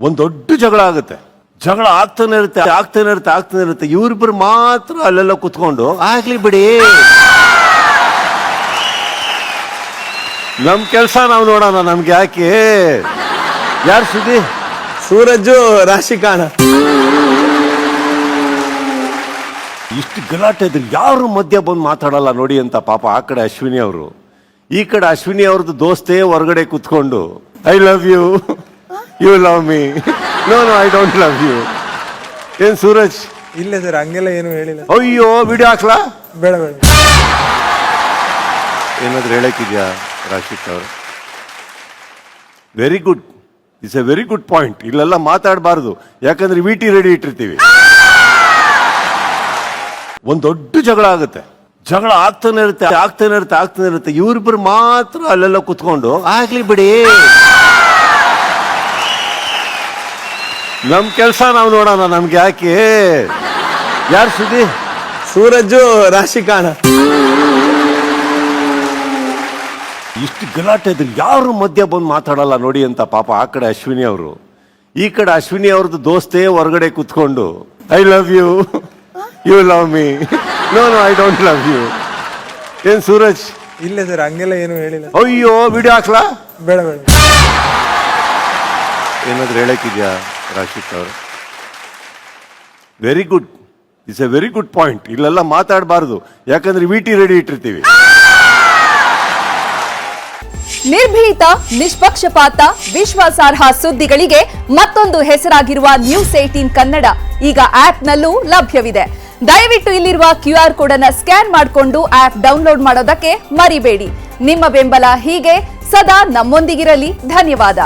ಒಂದು ದೊಡ್ಡ ಜಗಳ ಆಗುತ್ತೆ. ಜಗಳ ಆಗ್ತಾನೆ ಇರುತ್ತೆ. ಇವ್ರಿಬ್ರು ಮಾತ್ರ ಅಲ್ಲೆಲ್ಲ ಕುತ್ಕೊಂಡು ಆಗ್ಲಿ ಬಿಡಿ, ನಮ್ ಕೆಲಸ ನಾವು ನೋಡೋಣ, ನಮ್ಗೆ ಯಾಕೆ. ಯಾರು ಸುದ್ದಿ? ಸೂರಜ್ ರಾಶಿಕಾಣ. ಇಷ್ಟು ಗಲಾಟೆ ಇದ್ರೆ ಯಾರು ಮಧ್ಯ ಬಂದು ಮಾತಾಡಲ್ಲ ನೋಡಿ ಅಂತ ಪಾಪ ಆ ಕಡೆ ಅಶ್ವಿನಿ ಅವರು, ಈ ಕಡೆ ಅಶ್ವಿನಿ ಅವ್ರದ್ದು ದೋಸ್ತೆ ಹೊರಗಡೆ ಕುತ್ಕೊಂಡು I love you, you love me, no I don't love you. ಏನ್ ಸೂರಜ್? ಇಲ್ಲ ಸರ್, ಹಂಗೆಲ್ಲ ಏನು ಹೇಳಿಲ್ಲ. ಅಯ್ಯೋ, ವಿಡಿಯೋ ಹಾಕ್ಲಾ? ಬೇಡ ಬೇಡ. ಏನಾದ್ರು ಹೇಳಕ್ಕಿದ್ಯಾ ರಾಶಿಕ್ ಅವರು? Very good, it's A very good point. ಇಲ್ಲೆಲ್ಲ ಮಾತಾಡಬಾರ್ದು, ಯಾಕಂದ್ರೆ ವಿಟಿ ರೆಡಿ ಇಟ್ಟಿರ್ತೀವಿ. ಒಂದು ದೊಡ್ಡ ಜಗಳ ಆಗುತ್ತೆ. ಜಗಳ ಆಗ್ತಾನೆ ಇರುತ್ತೆ. ಇವ್ರಿಬ್ರು ಮಾತ್ರ ಅಲ್ಲೆಲ್ಲ ಕುತ್ಕೊಂಡು ಆಗ್ಲಿ ಬಿಡಿ, ನಮ್ ಕೆಲಸ ನಾವು ನೋಡೋಣ, ನಮ್ಗೆ ಯಾಕೆ. ಯಾರು ಸುದ್ದಿ? ಸೂರಜ್ ರಾಶಿಕಾಣ. ಇಷ್ಟು ಗಲಾಟೆ ಇದ್ರೆ ಯಾರು ಮಧ್ಯ ಬಂದು ಮಾತಾಡಲ್ಲ ನೋಡಿ ಅಂತ ಪಾಪ ಆ ಕಡೆ ಅಶ್ವಿನಿ ಅವರು, ಈ ಕಡೆ ಅಶ್ವಿನಿ ಅವ್ರದ್ದು ದೋಸ್ತೆ ಹೊರಗಡೆ ಕುತ್ಕೊಂಡು I love you, you love me, no I don't love you. ಏನ್ ಸೂರಜ್? ಇಲ್ಲ ಸರ್, ಹಂಗೆಲ್ಲ ಏನು ಹೇಳಿಲ್ಲ. ಅಯ್ಯೋ, ವಿಡಿಯೋ ಹಾಕ್ಲಾ? ಬೇಡ ಬೇಡ. ಏನಾದ್ರು ಹೇಳಕ್ಕಿದ್ಯಾ ರಾಶಿಕ್ ಅವರು? Very good, it's A very good point. ಇಲ್ಲೆಲ್ಲ ಮಾತಾಡಬಾರ್ದು, ಯಾಕಂದ್ರೆ ವಿಟಿ ರೆಡಿ ಇಟ್ಟಿರ್ತೀವಿ. ನಿರ್ಭೀತ, ನಿಷ್ಪಕ್ಷಪಾತ, ವಿಶ್ವಾಸಾರ್ಹ ಸುದ್ದಿಗಳಿಗೆ ಮತ್ತೊಂದು ಹೆಸರಾಗಿರುವ ನ್ಯೂಸ್ 18 ಕನ್ನಡ ಈಗ ಆಪ್ನಲ್ಲೂ ಲಭ್ಯವಿದೆ. ದಯವಿಟ್ಟು ಇಲ್ಲಿರುವ QR ಕೋಡ್ ಅನ್ನು ಸ್ಕ್ಯಾನ್ ಮಾಡಿಕೊಂಡು ಆಪ್ ಡೌನ್ಲೋಡ್ ಮಾಡೋದಕ್ಕೆ ಮರಿಬೇಡಿ. ನಿಮ್ಮ ಬೆಂಬಲ ಹೀಗೆ ಸದಾ ನಮ್ಮೊಂದಿಗಿರಲಿ. ಧನ್ಯವಾದ.